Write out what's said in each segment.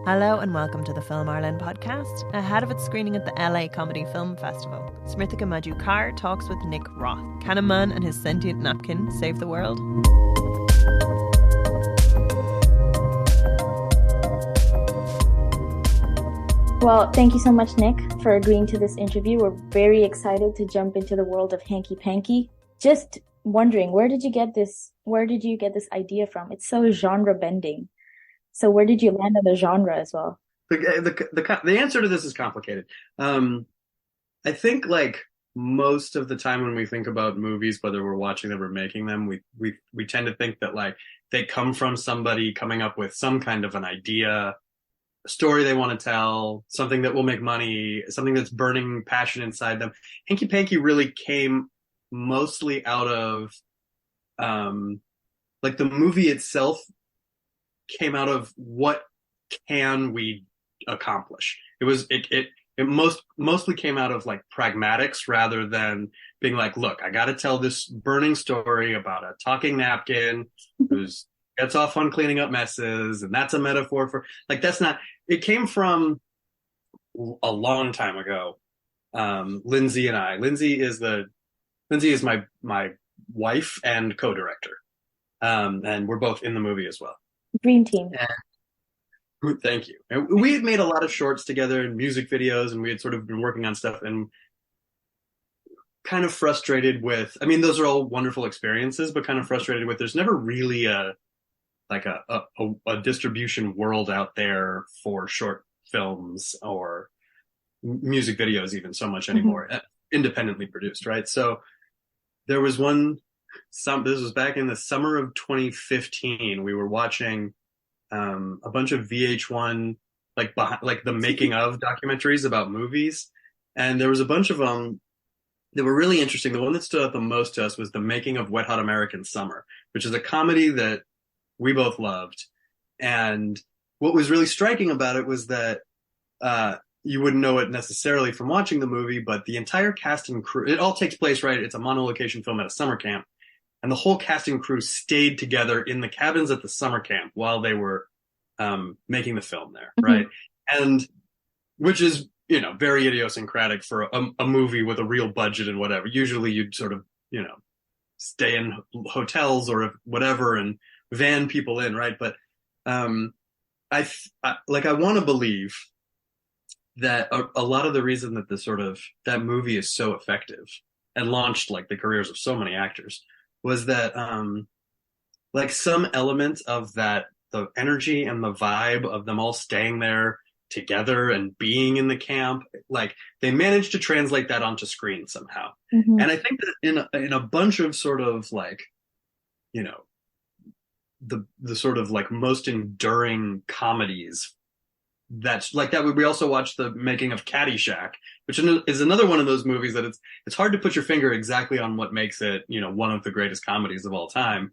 Hello and welcome to the Film Ireland podcast. Ahead of its screening at the LA Comedy Film Festival, Smrithika Majukar talks with Nick Roth. Can a man and his sentient napkin save the world? Well, thank you so much, Nick, for agreeing to this interview. We're very excited to jump into the world of Hanky Panky. Just wondering, where did you get this idea from? It's so genre bending. So where did you land on the genre as well? The answer to this is complicated. I think like most of the time when we think about movies, whether we're watching them or making them, we tend to think that like they come from somebody coming up with some kind of an idea, a story they want to tell, something that will make money, something that's burning passion inside them. Hanky Panky really came mostly out of like the movie itself came out of what can we accomplish. It mostly came out of like pragmatics rather than being like, look, I got to tell this burning story about a talking napkin who gets off on cleaning up messes, and that's a metaphor for like that's not. It came from a long time ago. Lindsey and I. Lindsey is my wife and co-director, and we're both in the movie as well. Dream team. And, thank you. And we had made a lot of shorts together and music videos, and we had sort of been working on stuff and kind of frustrated with, I mean, those are all wonderful experiences, but kind of frustrated with there's never really a distribution world out there for short films or music videos even so much anymore, independently produced, right? So there was this was back in the summer of 2015. We were watching a bunch of VH1 like the making of documentaries about movies, and there was a bunch of them that were really interesting. The one that stood out the most to us was the making of Wet Hot American Summer, which is a comedy that we both loved. And what was really striking about it was that you wouldn't know it necessarily from watching the movie, but the entire cast and crew, it all takes place, right? It's a mono-location film at a summer camp. And the whole cast and crew stayed together in the cabins at the summer camp while they were making the film there, right? And which is, very idiosyncratic for a movie with a real budget and whatever. Usually you'd sort of, stay in hotels or whatever and van people in, right? But I want to believe that a lot of the reason that that movie is so effective and launched like the careers of so many actors was that like some element of that, the energy and the vibe of them all staying there together and being in the camp, like they managed to translate that onto screen somehow. And I think that in a bunch of sort of like, the sort of like most enduring comedies that's like that. We also watched the making of Caddyshack, which is another one of those movies that it's hard to put your finger exactly on what makes it, one of the greatest comedies of all time.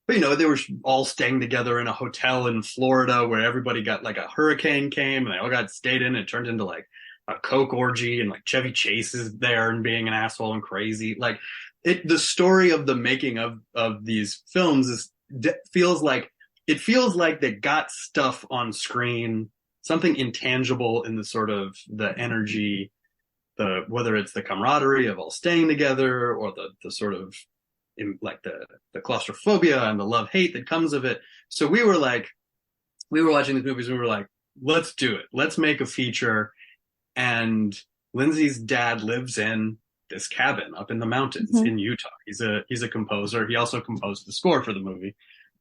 But, they were all staying together in a hotel in Florida where everybody got like a hurricane came and they all stayed in. It turned into like a Coke orgy and like Chevy Chase is there and being an asshole and crazy. Like the story of the making of these films feels like they got stuff on screen, something intangible in the sort of the energy, whether it's the camaraderie of all staying together or the sort of like the claustrophobia and the love-hate that comes of it. So we were watching these movies and we were like, let's do it. Let's make a feature. And Lindsey's dad lives in this cabin up in the mountains in Utah. He's a composer. He also composed the score for the movie.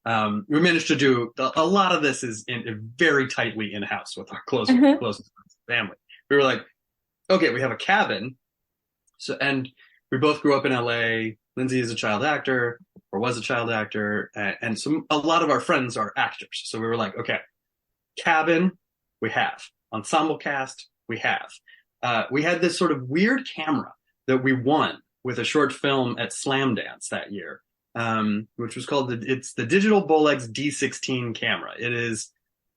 We managed to do a lot of this is very tightly in-house with our closest family. We were like, okay, we have a cabin. So, and we both grew up in LA. Lindsey is a child actor or was a child actor. And a lot of our friends are actors. So we were like, okay, cabin, we have ensemble cast. We had this sort of weird camera that we won with a short film at Slam Dance that year. Which was called it's the Digital Bolex D16 camera. It is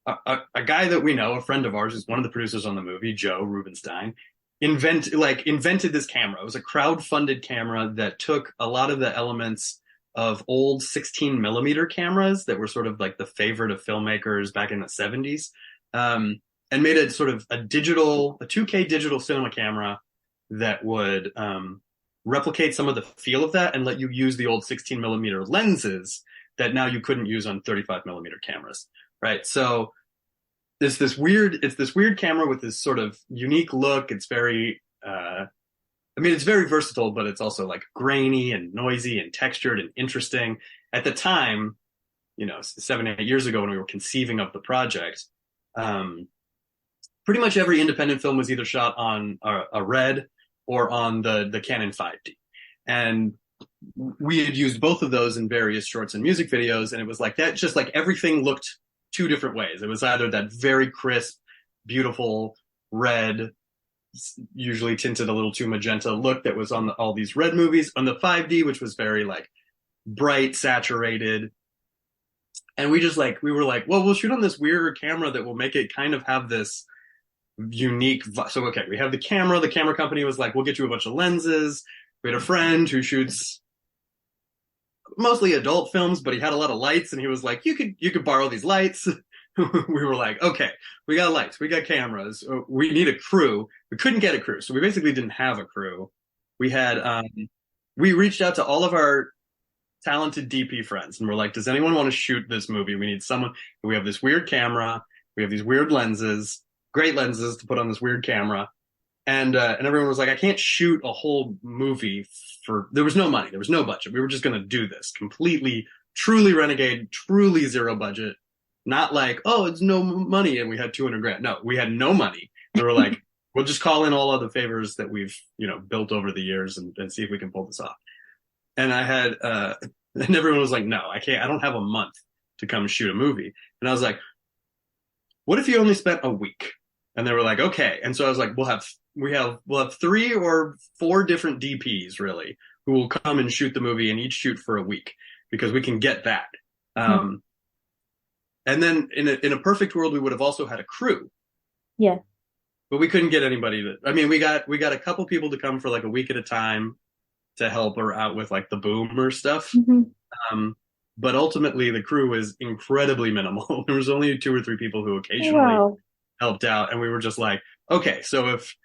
a guy that we know, a friend of ours, who's one of the producers on the movie, Joe Rubenstein, invented this camera. It was a crowd-funded camera that took a lot of the elements of old 16 millimeter cameras that were sort of like the favorite of filmmakers back in the 70s, and made a sort of a 2K digital cinema camera that would replicate some of the feel of that and let you use the old 16 millimeter lenses that now you couldn't use on 35 millimeter cameras, right? So it's this weird camera with this sort of unique look. It's very, it's very versatile, but it's also like grainy and noisy and textured and interesting. At the time, 7, 8 years ago when we were conceiving of the project, pretty much every independent film was either shot on a Red or on the Canon 5D. And we had used both of those in various shorts and music videos. And it was like that, just like everything looked two different ways. It was either that very crisp, beautiful red, usually tinted a little too magenta look that was on all these Red movies, on the 5D, which was very like bright, saturated. And we were like, well, we'll shoot on this weirder camera that will make it kind of have this unique. So, okay, we have the camera. The camera company was like, we'll get you a bunch of lenses. We had a friend who shoots mostly adult films, but he had a lot of lights, and he was like, you could borrow these lights. We were like, okay, we got lights, we got cameras, we need a crew. We couldn't get a crew, so we basically didn't have a crew. We had we reached out to all of our talented DP friends, and we're like, does anyone want to shoot this movie? We need someone. We have this weird camera, we have these weird lenses, great lenses to put on this weird camera. And everyone was like, I can't shoot a whole movie there was no money. There was no budget. We were just going to do this completely, truly renegade, truly zero budget. Not like, oh, it's no money and we had $200,000. No, we had no money. We were like, we'll just call in all other favors that we've, built over the years and see if we can pull this off. And I had, and everyone was like, no, I can't, I don't have a month to come shoot a movie. And I was like, what if you only spent a week? And they were like, okay. And so I was like, we'll have 3 or 4 different DPs really who will come and shoot the movie and each shoot for a week because we can get that. Mm-hmm. And then in a perfect world, we would have also had a crew. Yeah. But we couldn't get anybody we got a couple people to come for like a week at a time to help her out with like the boomer stuff. Mm-hmm. But ultimately the crew was incredibly minimal. There was only 2 or 3 people who occasionally helped out. And we were just like, okay, so if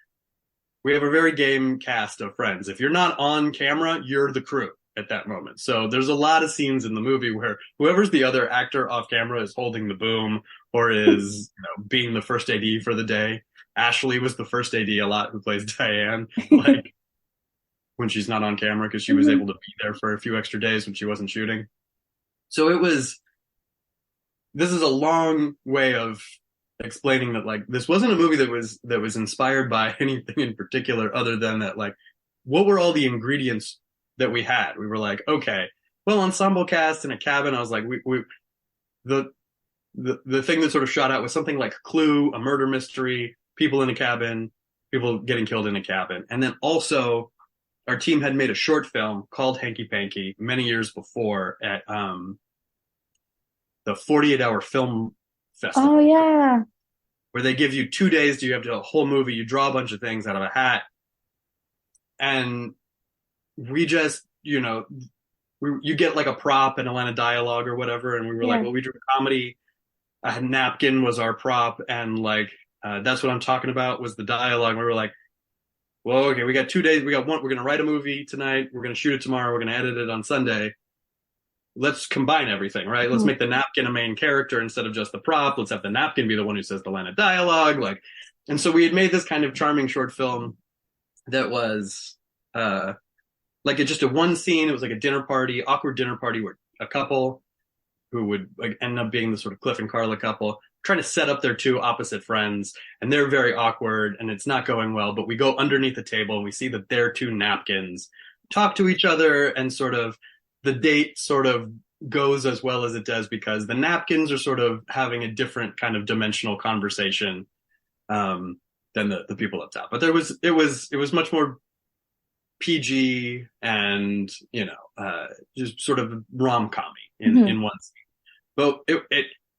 we have a very game cast of friends, if you're not on camera, you're the crew at that moment. So there's a lot of scenes in the movie where whoever's the other actor off camera is holding the boom or is being the first AD for the day. Ashley was the first AD a lot, who plays Diane, like when she's not on camera, because she was able to be there for a few extra days when she wasn't shooting. So this is a long way of explaining that like this wasn't a movie that was inspired by anything in particular other than that like what were all the ingredients that we had. We were like, okay, well, ensemble cast in a cabin. I was like, the thing that sort of shot out was something like Clue, a murder mystery, people in a cabin, people getting killed in a cabin. And then also our team had made a short film called Hanky Panky many years before at the 48-hour film festival. Oh yeah. Where they give you 2 days, you have to do a whole movie, you draw a bunch of things out of a hat. And we just, you get like a prop and a line of dialogue or whatever. And we were like, well, we drew a comedy. A napkin was our prop. And like, that's what I'm talking about was the dialogue. And we were like, well, okay, we got 2 days. We're going to write a movie tonight. We're going to shoot it tomorrow. We're going to edit it on Sunday. Let's combine everything, right? Let's make the napkin a main character instead of just the prop. Let's have the napkin be the one who says the line of dialogue. Like, and so we had made this kind of charming short film that was, like just a one scene. It was like a dinner party, awkward dinner party where a couple who would like end up being the sort of Cliff and Carla couple trying to set up their 2 opposite friends, and they're very awkward and it's not going well, but we go underneath the table and we see that their 2 napkins talk to each other, and sort of the date sort of goes as well as it does because the napkins are sort of having a different kind of dimensional conversation than the people up top. But it was much more PG and, just sort of rom-com-y in one scene. But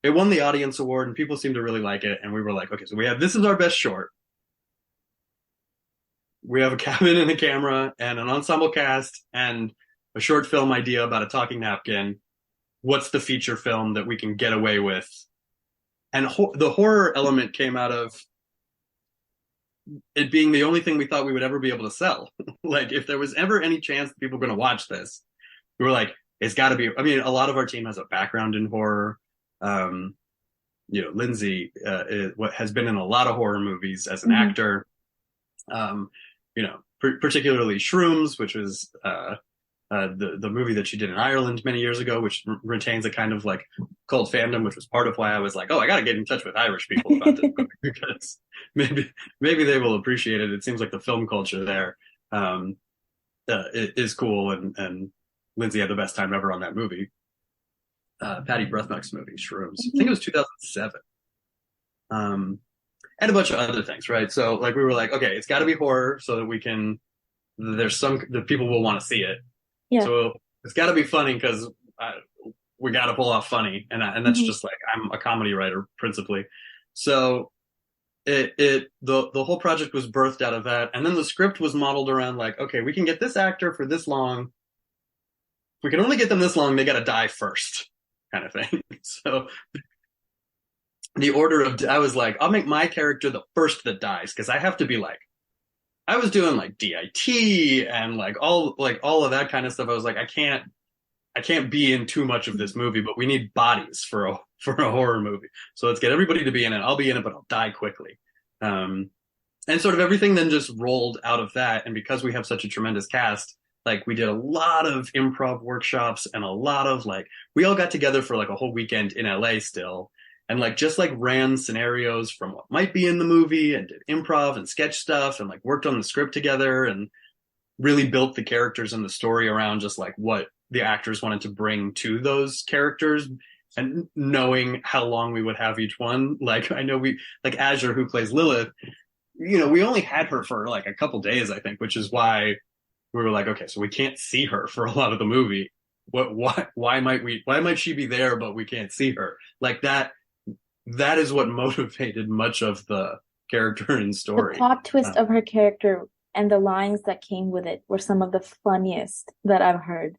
it won the audience award and people seemed to really like it. And we were like, okay, so this is our best short. We have a cabin and a camera and an ensemble cast and a short film idea about a talking napkin. What's the feature film that we can get away with And the horror element came out of it being the only thing we thought we would ever be able to sell. Like, if there was ever any chance that people were going to watch this, we were like, it's got to be. I mean, a lot of our team has a background in horror. Lindsey has been in a lot of horror movies as an actor. Particularly Shrooms, which was the movie that she did in Ireland many years ago, which retains a kind of like cult fandom, which was part of why I was like, oh, I got to get in touch with Irish people about this movie because maybe they will appreciate it. It seems like the film culture there is cool, and Lindsey had the best time ever on that movie. Patty Bruthnuck's movie, Shrooms. I think it was 2007. And a bunch of other things, right? So like we were like, okay, it's got to be horror so that the people will want to see it. Yeah. So it's got to be funny because we got to pull off funny, and that's just like, I'm a comedy writer principally. So the whole project was birthed out of that, and then the script was modeled around like, okay, we can get this actor for this long. We can only get them this long. They got to die first, kind of thing. So the order of, I was like, I'll make my character the first that dies because I have to be like, I was doing like DIT and like all of that kind of stuff. I was like, I can't be in too much of this movie, but we need bodies for a horror movie. So let's get everybody to be in it. I'll be in it, but I'll die quickly. And sort of everything then just rolled out of that. And because we have such a tremendous cast, like we did a lot of improv workshops and a lot of like, we all got together for like a whole weekend in LA still. And like, just like ran scenarios from what might be in the movie and did improv and sketch stuff and like worked on the script together and really built the characters and the story around just like what the actors wanted to bring to those characters and knowing how long we would have each one. Like, I know like Azure, who plays Lilith, we only had her for like a couple days, I think, which is why we were like, okay, so we can't see her for a lot of the movie. Why might she be there, but we can't see her? Like that is what motivated much of the character and story. The plot twist of her character and the lines that came with it were some of the funniest that I've heard.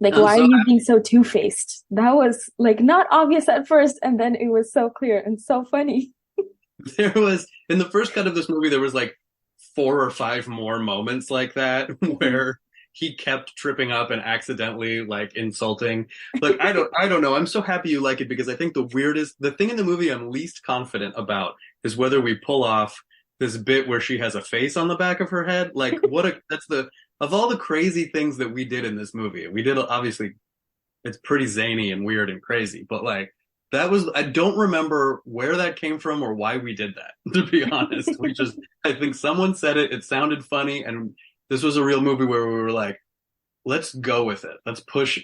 Like, why are you being so two-faced? That was like not obvious at first, and then it was so clear and so funny. There was, in the first cut of this movie, there was like 4 or 5 more moments like that where he kept tripping up and accidentally like insulting. Like, I don't know. I'm so happy you like it because I think the thing in the movie I'm least confident about is whether we pull off this bit where she has a face on the back of her head. Like, of all the crazy things that we did in this movie, we did, obviously it's pretty zany and weird and crazy, but like I don't remember where that came from or why we did that, to be honest. I think someone said it, it sounded funny, and this was a real movie where we were like, let's go with it. Let's push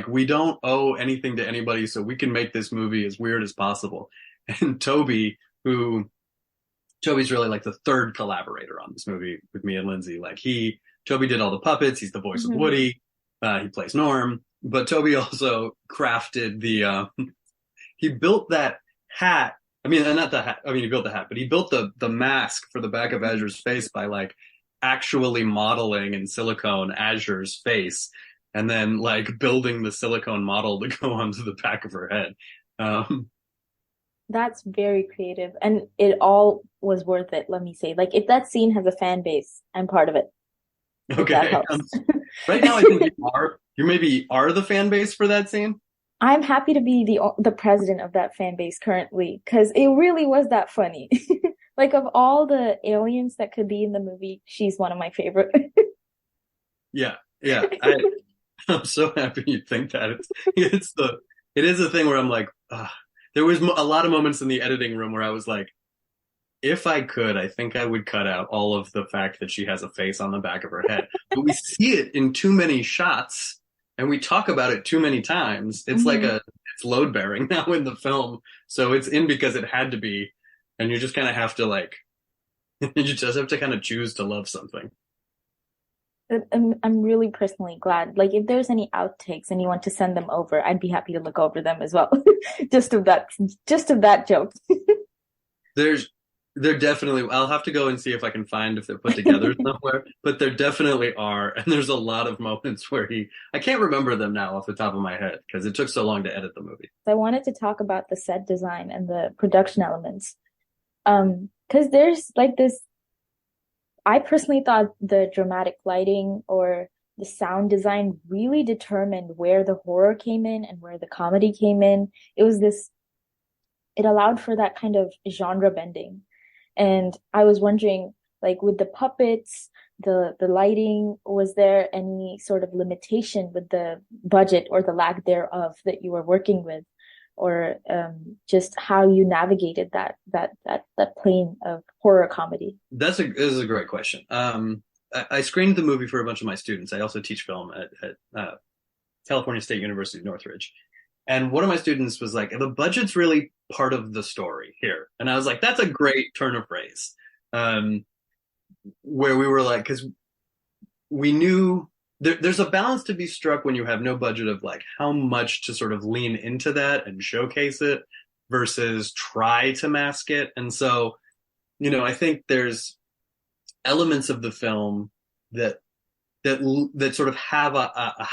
we don't owe anything to anybody, so we can make this movie as weird as possible. And Toby's really like the third collaborator on this movie with me and Lindsey. Like Toby did all the puppets. He's the voice of Woody. He plays Norm, but Toby also crafted he built that hat. I mean, not the hat. I mean, he built the hat, but he built the mask for the back of Azure's face by like actually modeling in silicone Azure's face and then like building the silicone model to go onto the back of her head. That's very creative, and it all was worth it. Let me say, like, if that scene has a fan base, I'm part of it. Okay. That helps. Right now, I think you maybe are the fan base for that scene. I'm happy to be the president of that fan base currently because it really was that funny. Like, of all the aliens that could be in the movie, she's one of my favorite. Yeah. I'm so happy you think that. It is a thing where I'm like, there was a lot of moments in the editing room where I was like, if I could, I think I would cut out all of the fact that she has a face on the back of her head. But we see it in too many shots and we talk about it too many times. It's like it's load bearing now in the film. So it's in because it had to be. And you just kind of have to you just have to kind of choose to love something. I'm really personally glad. Like, if there's any outtakes and you want to send them over, I'd be happy to look over them as well. just of that joke. They're definitely, I'll have to go and see if I can find if they're put together somewhere, but there definitely are. And there's a lot of moments where I can't remember them now off the top of my head because it took so long to edit the movie. I wanted to talk about the set design and the production elements. Because there's like this, I personally thought the dramatic lighting or the sound design really determined where the horror came in and where the comedy came in. It allowed for that kind of genre bending. And I was wondering, like with the puppets, the lighting, was there any sort of limitation with the budget or the lack thereof that you were working with, or just how you navigated that plane of horror comedy? This is a great question. I screened the movie for a bunch of my students. I also teach film at California State University, Northridge. And one of my students was like, the budget's really part of the story here. And I was like, that's a great turn of phrase. Where we were like, because we knew there's a balance to be struck when you have no budget of like how much to sort of lean into that and showcase it versus try to mask it. And so, I think there's elements of the film that sort of have a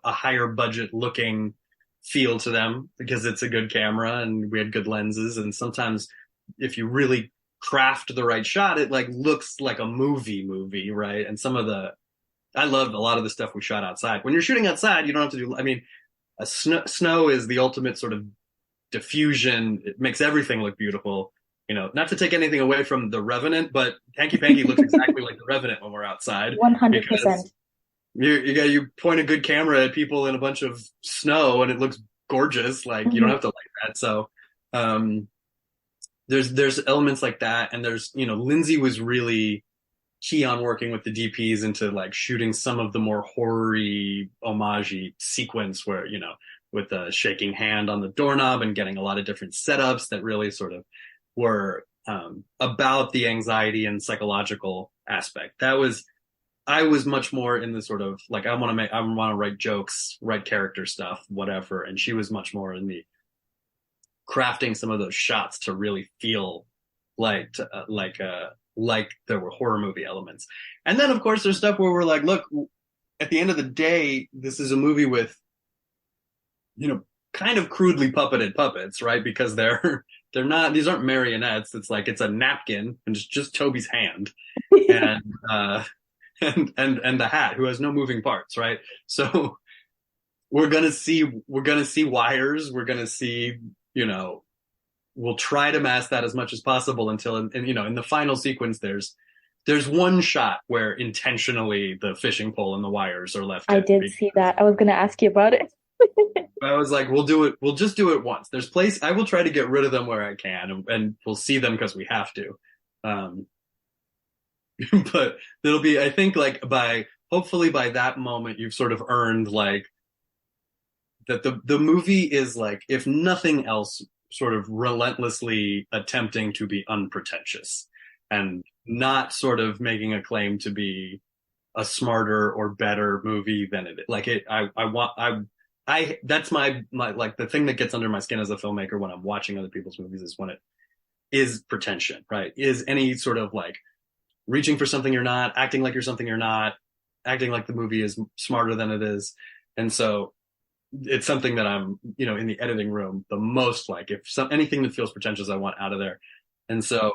higher budget looking feel to them because it's a good camera and we had good lenses. And sometimes if you really craft the right shot, it like looks like a movie, right? And I loved a lot of the stuff we shot outside. When you're shooting outside, you don't have to do, snow is the ultimate sort of diffusion. It makes everything look beautiful. Not to take anything away from The Revenant, but Hanky Panky looks exactly like The Revenant when we're outside. 100%. You point a good camera at people in a bunch of snow and it looks gorgeous. Like you don't have to like that. So there's elements like that, and there's Lindsey was really key on working with the DPs into like shooting some of the more horror-y, homage-y sequence where with the shaking hand on the doorknob and getting a lot of different setups that really sort of were about the anxiety and psychological aspect. I was much more in the sort of like I want to write jokes, write character stuff, whatever, and she was much more in the crafting some of those shots to really feel like there were horror movie elements. And then of course there's stuff where we're like, look, at the end of the day, this is a movie with kind of crudely puppeted puppets, right? Because they're not, these aren't marionettes. It's like it's a napkin and just Toby's hand and the hat, who has no moving parts, right? So we're gonna see wires. We're gonna see, we'll try to mask that as much as possible until in the final sequence there's one shot where intentionally the fishing pole and the wires are left. I did see that. I was gonna ask you about it. I was like, we'll just do it once. I will try to get rid of them where I can, and we'll see them because we have to. But it'll be, I think, like hopefully by that moment, you've sort of earned like that the movie is like, if nothing else, sort of relentlessly attempting to be unpretentious and not sort of making a claim to be a smarter or better movie than it is. Like that's my like the thing that gets under my skin as a filmmaker when I'm watching other people's movies is when it is pretension, right? Is any sort of like reaching for something you're not, acting like you're something you're not, acting like the movie is smarter than it is. And so it's something that I'm, in the editing room the most like. If anything that feels pretentious, I want out of there. And so,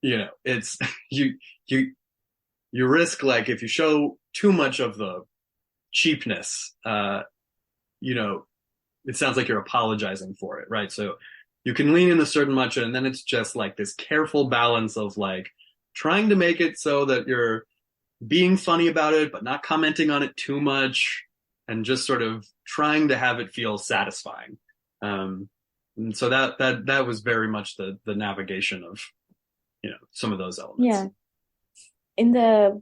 it's you risk, like, if you show too much of the cheapness, it sounds like you're apologizing for it, right? So you can lean in a certain much, and then it's just like this careful balance of like trying to make it so that you're being funny about it, but not commenting on it too much, and just sort of trying to have it feel satisfying. And so that was very much the navigation of, some of those elements. Yeah. In the,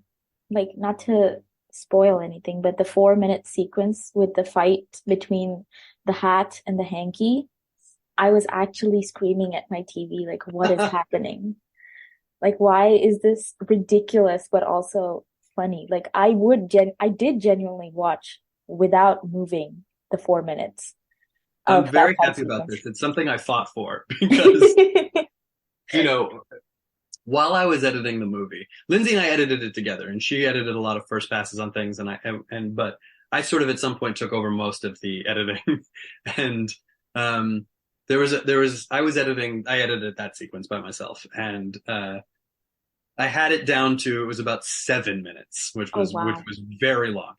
like, not to spoil anything, but the 4-minute sequence with the fight between the hat and the hanky, I was actually screaming at my TV, like, what is happening? Like, why is this ridiculous, but also funny? Like, I did genuinely watch without moving the 4 minutes. I'm very happy about this. It's something I fought for because you know, while I was editing the movie, Lindsey and I edited it together, and she edited a lot of first passes on things, but I sort of at some point took over most of the editing, and I edited that sequence by myself, and I had it down to, it was about 7 minutes, which was very long.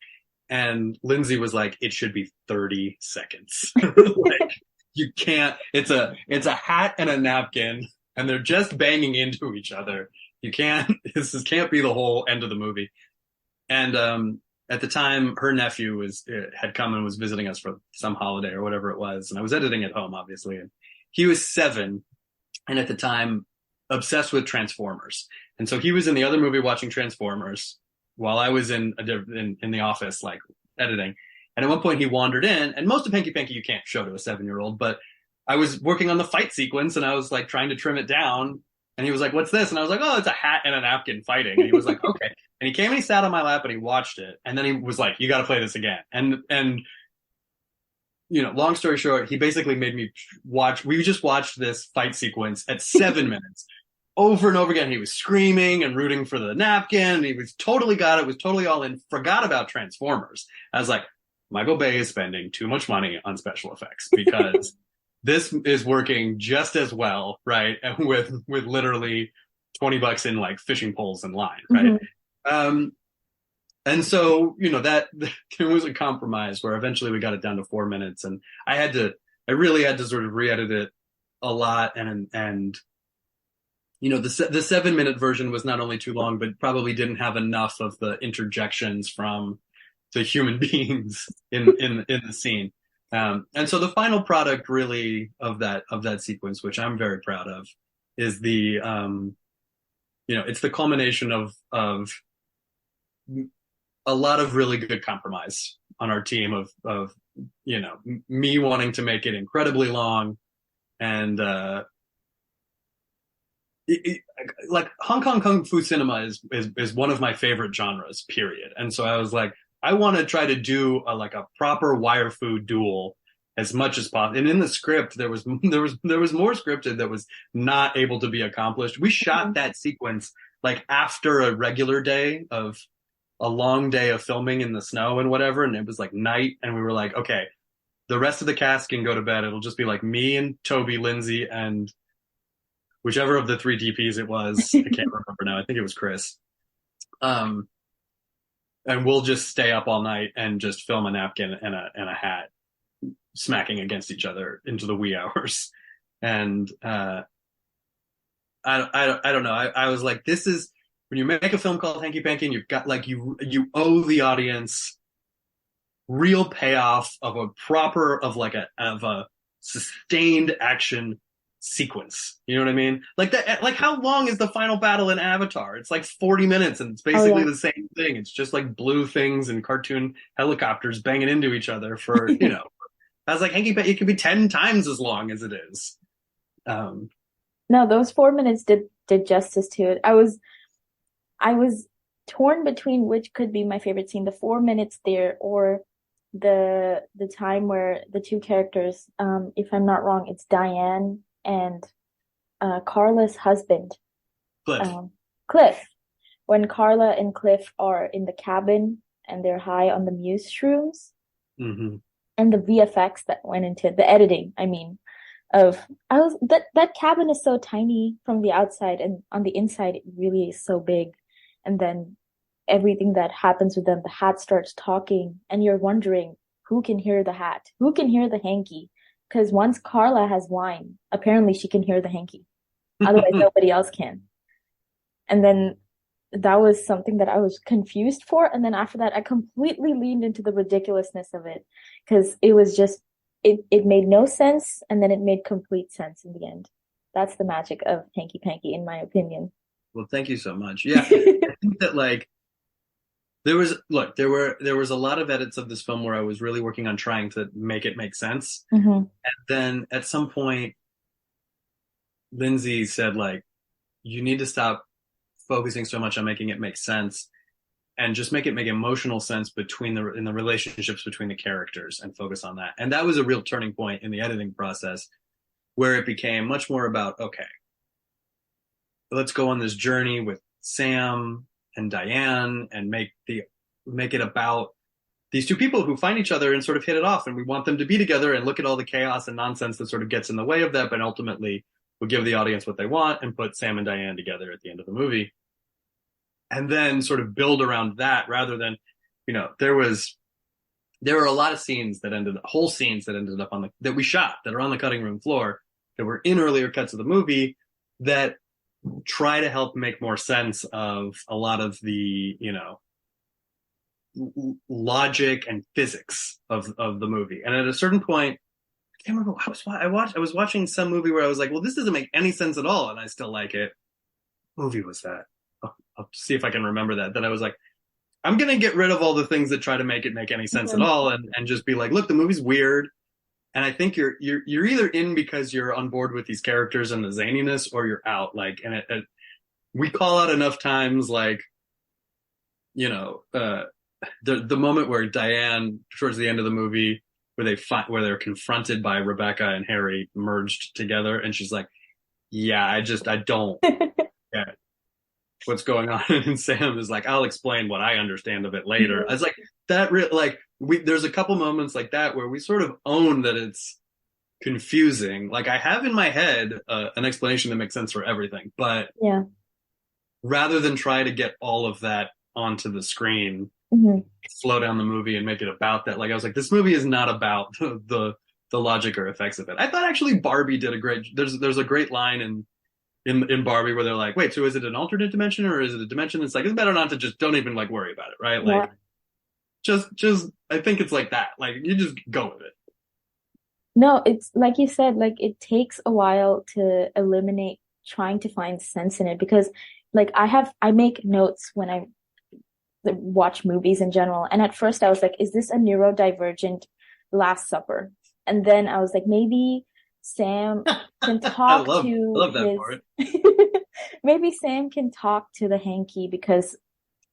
And Lindsey was like, it should be 30 seconds. Like, you can't, it's a hat and a napkin, and they're just banging into each other. This can't be the whole end of the movie. And at the time, her nephew had come and was visiting us for some holiday or whatever it was. And I was editing at home, obviously. And he was 7, and at the time, obsessed with Transformers. And so he was in the other movie watching Transformers while I was in the office, like, editing. And at one point he wandered in, and most of Hanky Panky you can't show to a 7-year-old, but I was working on the fight sequence, and I was like trying to trim it down. And he was like, "What's this?" And I was like, "Oh, it's a hat and a napkin fighting." And he was like, "Okay." And he came and he sat on my lap and he watched it. And then he was like, "You got to play this again." And long story short, he basically made me we just watched this fight sequence at 7 minutes over and over again. He was screaming and rooting for the napkin. He was totally got it, was totally all in, forgot about Transformers. I was like, Michael Bay is spending too much money on special effects, because this is working just as well, right? And with literally $20 in like fishing poles and line, right? Mm-hmm. And so, that there was a compromise where eventually we got it down to 4 minutes, and I really had to sort of re-edit it a lot. And the 7-minute version was not only too long, but probably didn't have enough of the interjections from the human beings in the scene. And so the final product really of that sequence, which I'm very proud of, is the, it's the culmination of a lot of really good compromise on our team of me wanting to make it incredibly long, and like Hong Kong Kung Fu cinema is one of my favorite genres, period. And so I was like, I want to try to do a proper wire fu duel as much as possible. And in the script, there was more scripted that was not able to be accomplished. We shot that sequence like after a regular day of a long day of filming in the snow and whatever. And it was like night, and we were like, okay, the rest of the cast can go to bed. It'll just be like me and Toby, Lindsey, and whichever of the 3 DPs it was. I can't remember now. I think it was Chris. And we'll just stay up all night and just film a napkin and a hat smacking against each other into the wee hours. And I don't know. I was like, this is, when you make a film called Hanky Panky, and you've got like, you owe the audience real payoff of a sustained action sequence. You know what I mean? Like that. Like, how long is the final battle in Avatar? It's like 40 minutes, and it's basically the same thing. It's just like blue things and cartoon helicopters banging into each other for I was like, Hanky Panky, it could be 10 times as long as it is. No, those 4 minutes did justice to it. I was torn between which could be my favorite scene, the 4 minutes there, or the time where the two characters, if I'm not wrong, it's Diane and Carla's husband, Cliff. When Carla and Cliff are in the cabin and they're high on the muse shrooms, mm-hmm. and the VFX that went into the editing, that cabin is so tiny from the outside, and on the inside it really is so big. And then everything that happens with them, the hat starts talking, and you're wondering who can hear the hat, who can hear the hanky. Because once Carla has wine, apparently she can hear the hanky. Otherwise, nobody else can. And then that was something that I was confused for. And then after that, I completely leaned into the ridiculousness of it. Because it was just, it made no sense. And then it made complete sense in the end. That's the magic of Hanky Panky, in my opinion. Well, thank you so much. Yeah, I think that there was a lot of edits of this film where I was really working on trying to make it make sense. Mm-hmm. And then at some point, Lindsey said, you need to stop focusing so much on making it make sense, and just make it make emotional sense in the relationships between the characters, and focus on that. And that was a real turning point in the editing process, where it became much more about, okay, let's go on this journey with Sam and Diane and make it about these two people who find each other and sort of hit it off, and we want them to be together, and look at all the chaos and nonsense that sort of gets in the way of that, but ultimately we'll give the audience what they want and put Sam and Diane together at the end of the movie. And then sort of build around that, rather than, there were a lot of scenes that ended up that we shot, that are on the cutting room floor, that were in earlier cuts of the movie, that try to help make more sense of a lot of the, logic and physics of the movie. And at a certain point, I can't remember, I was watching some movie where I was like, well, this doesn't make any sense at all, and I still like it. What movie was that? I'll see if I can remember that. Then I was like, I'm going to get rid of all the things that try to make it make any sense at all, and just be like, look, the movie's weird. And I think you're either in because you're on board with these characters and the zaniness, or you're out. Like, and we call out enough times, like, the moment where Diane, towards the end of the movie, where they're confronted by Rebecca and Harry merged together, and she's like, yeah, I don't get what's going on. And Sam is like, I'll explain what I understand of it later. I was like, there's a couple moments like that where we sort of own that it's confusing. Like, I have in my head an explanation that makes sense for everything, but rather than try to get all of that onto the screen, slow down the movie and make it about that. Like, I was like, this movie is not about the logic or effects of it. I thought actually Barbie did there's a great line in Barbie where they're like, wait, so is it an alternate dimension, or is it a dimension that's like, it's better not to just, don't even like worry about it, right? Like, just I think it's like that. Like, you just go with it. No, it's like you said, like, it takes a while to eliminate trying to find sense in it, because like I make notes when I watch movies in general, and at first I was like, is this a neurodivergent Last Supper? And then I was like, maybe Sam can talk I love that part. Maybe Sam can talk to the hanky because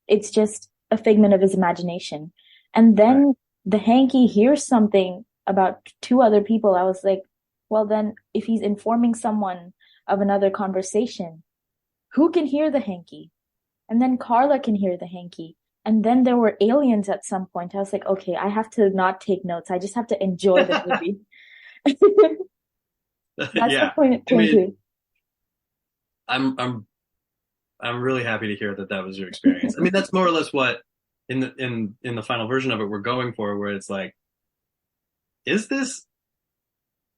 it's just a figment of his imagination. And then the hanky hears something about two other people. I was like, well, then if he's informing someone of another conversation, who can hear the hanky? And then Carla can hear the hanky. And then there were aliens at some point. I was like, okay, I have to not take notes. I just have to enjoy the movie. That's the point. I mean, I'm really happy to hear that was your experience. I mean, that's more or less what in the final version of it we're going for, where it's like, is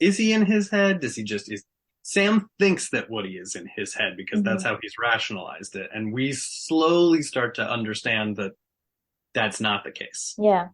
he in his head? Sam thinks that Woody is in his head because that's how he's rationalized it. And we slowly start to understand that that's not the case. Yeah.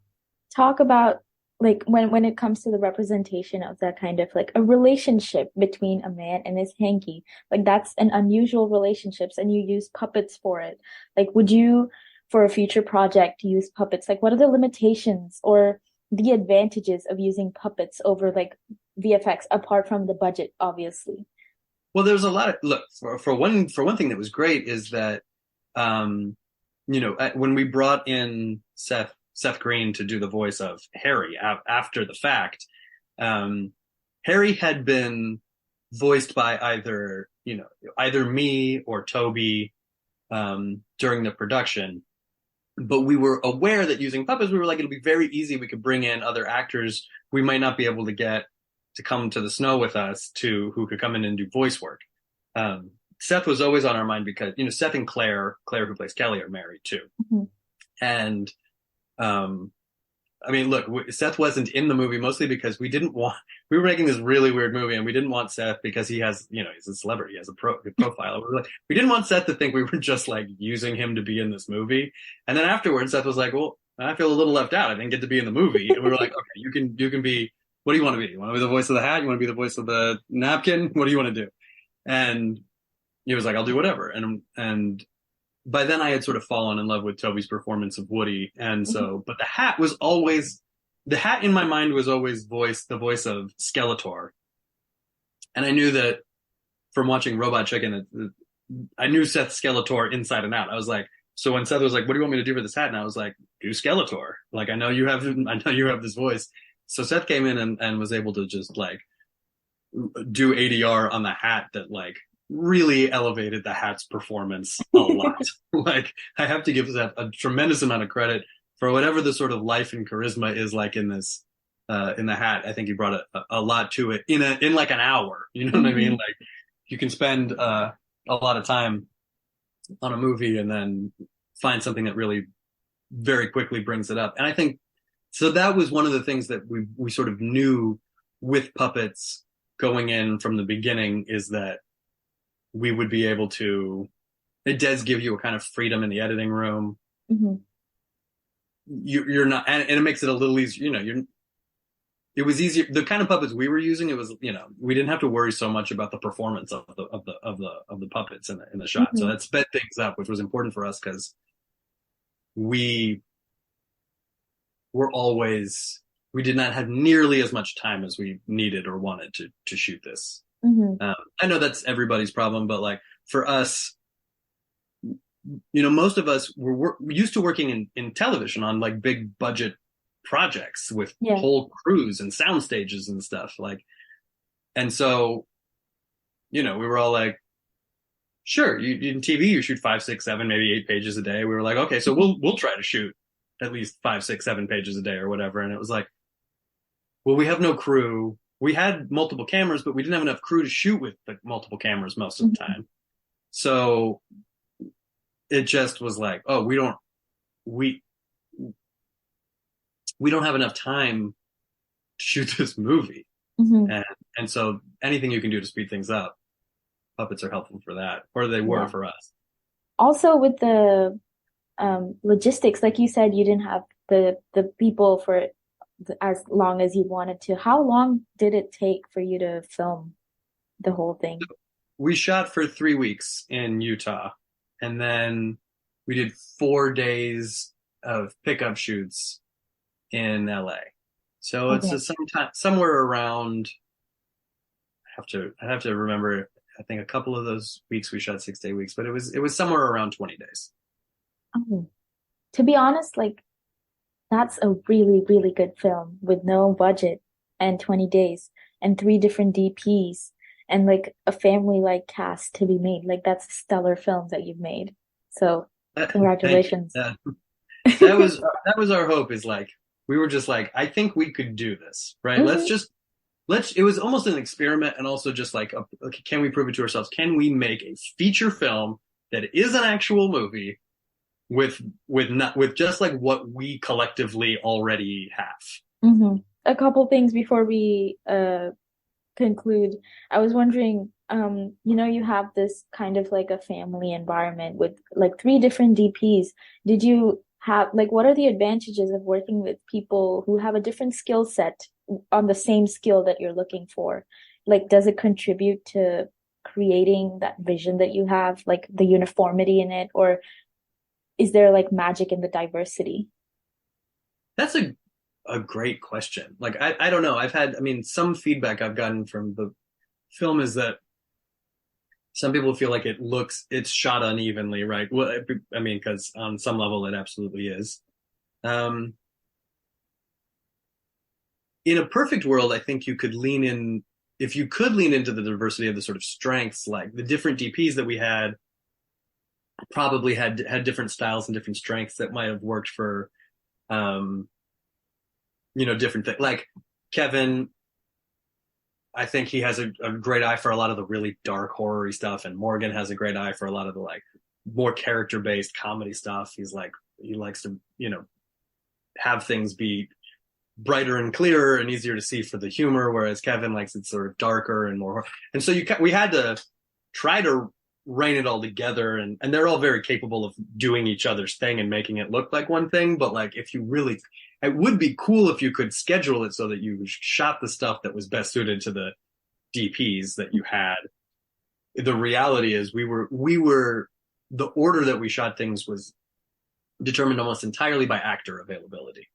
Talk about, like, when it comes to the representation of that kind of like a relationship between a man and his hanky, like, that's an unusual relationship, and you use puppets for it. Like, would you, for a future project, use puppets? Like, what are the limitations or the advantages of using puppets over like VFX, apart from the budget, obviously? Well, there's a lot of, look, for one thing that was great is that, when we brought in Seth Green to do the voice of Harry after the fact, Harry had been voiced by either me or Toby during the production. But we were aware that using puppets, we were like, it'll be very easy. We could bring in other actors we might not be able to get to come to the snow with us, who could come in and do voice work. Seth was always on our mind because, Seth and Claire, who plays Kelly, are married too. And, I mean, look, Seth wasn't in the movie mostly because we were making this really weird movie, and we didn't want Seth, because he has, he's a celebrity, he has a profile. We didn't want Seth to think we were just like using him to be in this movie. And then afterwards, Seth was like, well, I feel a little left out. I didn't get to be in the movie. And we were like, okay, you can be, what do you want to be? You want to be the voice of the hat? You want to be the voice of the napkin? What do you want to do? And he was like, I'll do whatever. And by then I had sort of fallen in love with Toby's performance of Woody. And so, but the hat in my mind was always the voice of Skeletor. And I knew that from watching Robot Chicken, I knew Seth Skeletor inside and out. I was like, so when Seth was like, what do you want me to do for this hat? And I was like, do Skeletor. Like, I know you have this voice. So Seth came in and was able to just like do ADR on the hat that like really elevated the Hat's performance a lot. Like, I have to give that a tremendous amount of credit for whatever the sort of life and charisma is like in this, in the Hat. I think he brought a lot to it in like an hour. You know what I mean? Like, you can spend a lot of time on a movie and then find something that really very quickly brings it up. And I think, so that was one of the things that we sort of knew with puppets going in from the beginning, is that we would be able to, it does give you a kind of freedom in the editing room. You're not, and it makes it a little easier, you know, it was easier. The kind of puppets we were using, it was, you know, we didn't have to worry so much about the performance of the puppets in the shot. So that sped things up, which was important for us, because we did not have nearly as much time as we needed or wanted to shoot this. I know that's everybody's problem, but like for us, you know, most of us were used to working in television on like big budget projects with whole crews and sound stages and stuff, like, and so, you know, we were all like, sure, in TV you shoot 5, 6, 7, maybe 8 pages a day. We were like, okay, so we'll try to shoot at least 5, 6, 7 pages a day or whatever. And it was like, well, we have no crew. We had multiple cameras, but we didn't have enough crew to shoot with the multiple cameras most of the time. So it just was like, oh, we don't have enough time to shoot this movie. And so anything you can do to speed things up, puppets are helpful for that, or they were for us. Also with the logistics, like you said, you didn't have the people for as long as you wanted to. How long did it take for you to film the whole thing? We shot for 3 weeks in Utah, and then we did 4 days of pickup shoots in LA. So it's somewhere around, I have to remember, I think a couple of those weeks we shot 6-day weeks, but it was somewhere around 20 days. To be honest, like, that's a really, really good film with no budget and 20 days and 3 different DPs and like a family-like cast to be made. Like, that's a stellar film that you've made. So congratulations. That was our hope, is like, we were just like, I think we could do this, right? It was almost an experiment, and also just like, okay, can we prove it to ourselves? Can we make a feature film that is an actual movie with just like what we collectively already have? A couple things before we conclude. I was wondering, you know, you have this kind of like a family environment with like 3 different DPs. Did you have, like, what are the advantages of working with people who have a different skill set on the same skill that you're looking for? Like, does it contribute to creating that vision that you have, like the uniformity in it, or is there like magic in the diversity? That's a great question. Like, I don't know. Some feedback I've gotten from the film is that some people feel like it's shot unevenly, right? Well, I mean, because on some level it absolutely is. In a perfect world, I think you could lean in, if you could lean into the diversity of the sort of strengths, like the different DPs that we had probably had different styles and different strengths that might have worked for, you know, different things. Like Kevin, I think he has a great eye for a lot of the really dark horror-y stuff, and Morgan has a great eye for a lot of the like more character-based comedy stuff. He likes to, you know, have things be brighter and clearer and easier to see for the humor, whereas Kevin likes it sort of darker and more. And so we had to try to rein it all together, and they're all very capable of doing each other's thing and making it look like one thing. But like, it would be cool if you could schedule it so that you shot the stuff that was best suited to the DPs that you had. The reality is we were the order that we shot things was determined almost entirely by actor availability.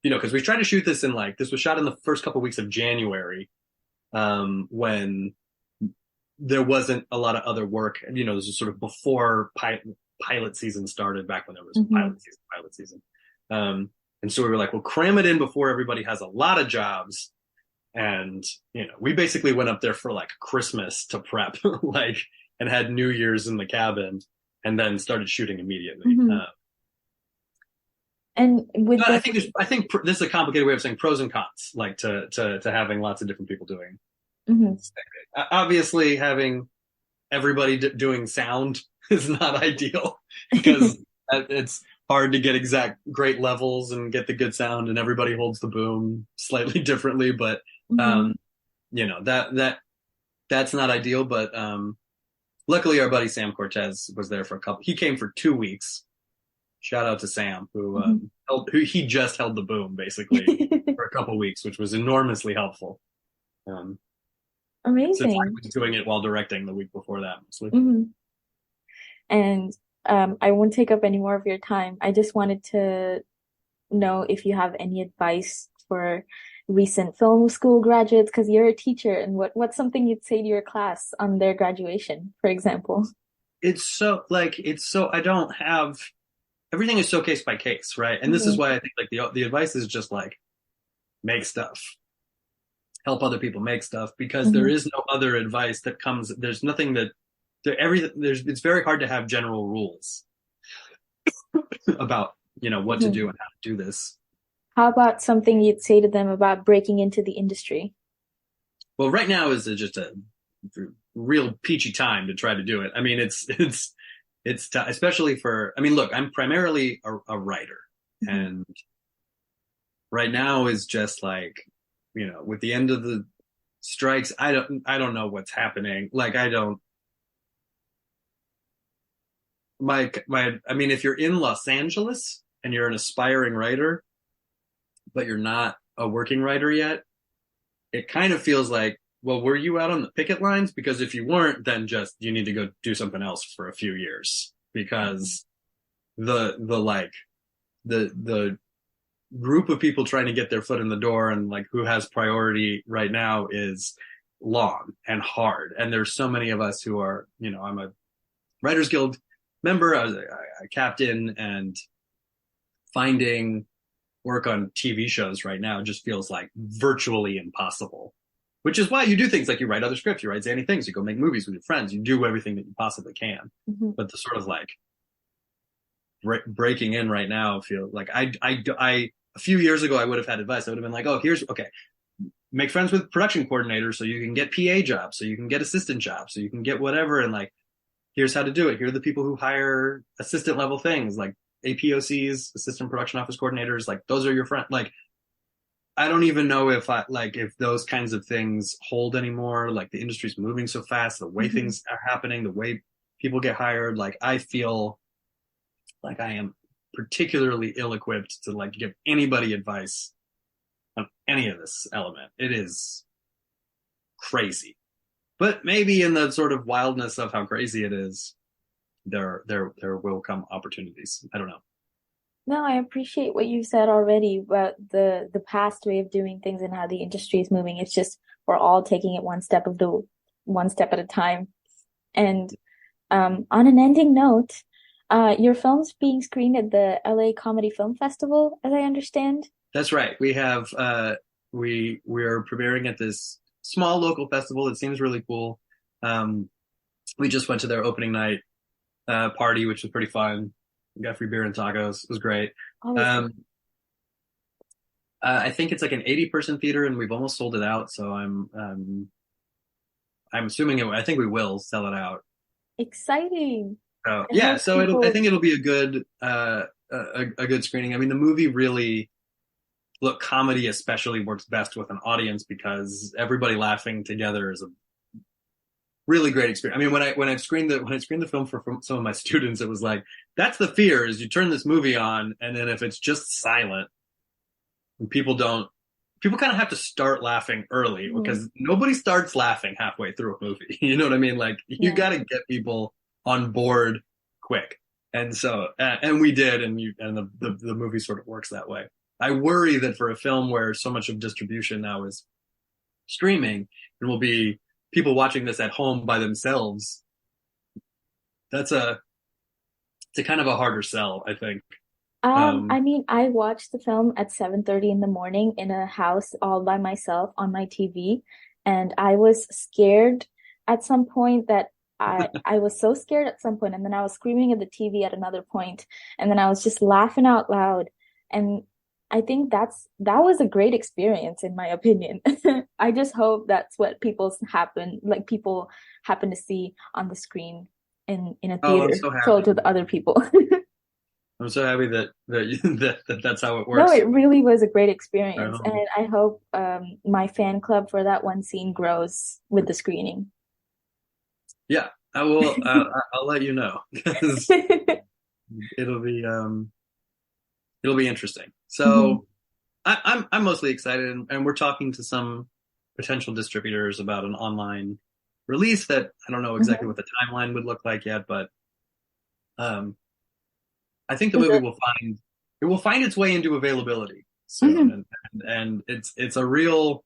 You know, because we tried to shoot this this was shot in the first couple of weeks of January, when there wasn't a lot of other work. You know, this was sort of before pilot season started, back when there was pilot season. And so we were like, we'll cram it in before everybody has a lot of jobs. And, we basically went up there for like Christmas to prep, like, and had New Year's in the cabin and then started shooting immediately. Mm-hmm. And with I think this is a complicated way of saying pros and cons, like to having lots of different people doing. Mm-hmm. Obviously, having everybody doing sound is not ideal because it's hard to get exact great levels and get the good sound, and everybody holds the boom slightly differently. But that's not ideal. But luckily, our buddy Sam Cortez was there for he came for 2 weeks. Shout out to Sam, who he just held the boom basically for a couple weeks, which was enormously helpful. Amazing. Since I was doing it while directing the week before that, mostly. Mm-hmm. And I won't take up any more of your time. I just wanted to know if you have any advice for recent film school graduates, because you're a teacher, and what's something you'd say to your class on their graduation, for example? I don't have. Everything is so case by case, right? And this is why I think like the advice is just like make stuff, help other people make stuff, because there is no other advice that comes. There's nothing that it's very hard to have general rules about what to do and how to do this. How about something you'd say to them about breaking into the industry? Well, right now is just a real peachy time to try to do it. I mean, it's especially for, look, I'm primarily a writer, and right now is just like, with the end of the strikes, I don't know what's happening. Like, if you're in Los Angeles and you're an aspiring writer, but you're not a working writer yet, it kind of feels like, well, were you out on the picket lines? Because if you weren't, then just you need to go do something else for a few years, because the group of people trying to get their foot in the door and like who has priority right now is long and hard. And there's so many of us who are, I'm a Writers Guild member, I was a captain, and finding work on TV shows right now just feels like virtually impossible. Which is why you do things like you write other scripts, you write zany things, you go make movies with your friends, you do everything that you possibly can. But the sort of like breaking in right now feel like I a few years ago I would have had advice. I would have been like, make friends with production coordinators so you can get PA jobs, so you can get assistant jobs, so you can get whatever, and like here's how to do it. Here are the people who hire assistant level things like APOCs, assistant production office coordinators, like those are your friends. Like I don't even know if those kinds of things hold anymore. Like the industry's moving so fast, the way things are happening, the way people get hired. Like I feel like I am particularly ill-equipped to like give anybody advice on any of this element. It is crazy, but maybe in the sort of wildness of how crazy it is, there will come opportunities. I don't know. No, I appreciate what you said already about the past way of doing things and how the industry is moving. It's just we're all taking it one step at a time. And on an ending note, your film's being screened at the LA Comedy Film Festival, as I understand. That's right. We have we're premiering at this small local festival. It seems really cool. We just went to their opening night party, which was pretty fun. We got free beer and tacos. It was great. I think it's like an 80-person theater, and we've almost sold it out. So I'm assuming I think we will sell it out. Exciting. So yeah, I think it'll be a good good screening. I mean, the movie really, comedy especially works best with an audience because everybody laughing together is a really great experience. I mean, when I screened the film for some of my students, it was like, that's the fear, is you turn this movie on, and then if it's just silent, and people kind of have to start laughing early, because nobody starts laughing halfway through a movie. You know what I mean? Like you got to get people on board quick. And so, and we did, and the movie sort of works that way. I worry that for a film where so much of distribution now is streaming, it will be people watching this at home by themselves. It's a kind of a harder sell, I think. I mean, I watched the film at 7:30 in the morning in a house all by myself on my TV, and I was scared at some point that I was so scared at some point, and then I was screaming at the TV at another point, and then I was just laughing out loud. And I think that was a great experience in my opinion. I just hope that's what people happen to see on the screen in a Oh, I'm theater so filled happy. with other people. I'm so happy that that's how it No, works. it really was a great Right experience, and on. I hope my fan club for that one scene grows with the screening. Yeah, I will. I'll let you know because it'll be it'll be interesting. Mhm. So I'm mostly excited, and we're talking to some potential distributors about an online release that I don't know exactly Mhm. what the timeline would look like yet, but um, I think the Is movie it? will find its way into availability soon, Mhm. and it's a real,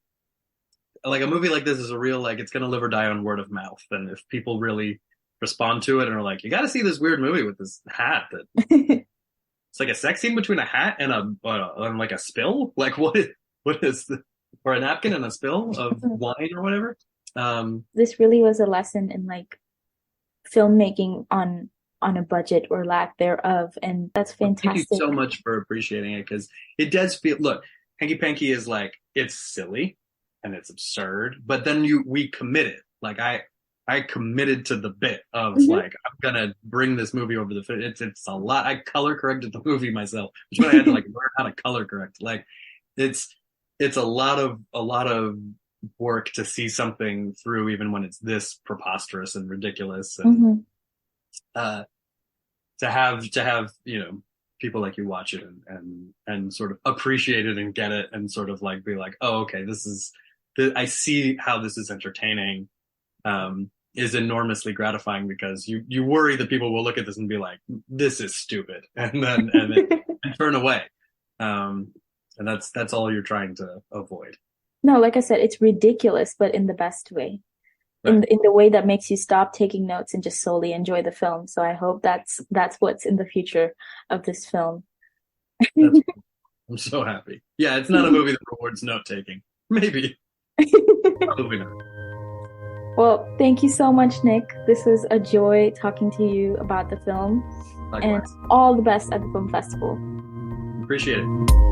like, a movie like this is a real, like, it's gonna live or die on word of mouth, and if people really respond to it and are like, you got to see this weird movie with this hat that it's like a sex scene between a hat and and like a spill, like what is or a napkin and a spill of wine or whatever. This really was a lesson in like filmmaking on a budget or lack thereof, and that's Thank you fantastic. so much for appreciating it because it does feel. Look, Hanky Panky is like, it's silly and it's absurd, but then we committed. Like I committed to the bit of Mhm. like, I'm gonna bring this movie over the finish. It's a lot. I color corrected the movie myself, which is when I had to like learn how to color correct. Like it's it's a lot of work to see something through, even when it's this preposterous and ridiculous, and Mhm. uh to have people like you watch it and sort of appreciate it and get it and sort of like be like, oh, okay, I see how this is entertaining, is enormously gratifying, because you worry that people will look at this and be like, this is stupid, and turn away, um and that's all you're trying to avoid. No, like I said, it's ridiculous, but in the best way. Right. In the way that makes you stop taking notes and just solely enjoy the film. So I hope that's what's in the future of this film. That's I'm so happy. Yeah, it's not a movie that rewards note taking. Maybe. Probably not. Well, thank you so much, Nick. This was a joy talking to you about the film, and Likewise. all the best at the film festival. Appreciate it.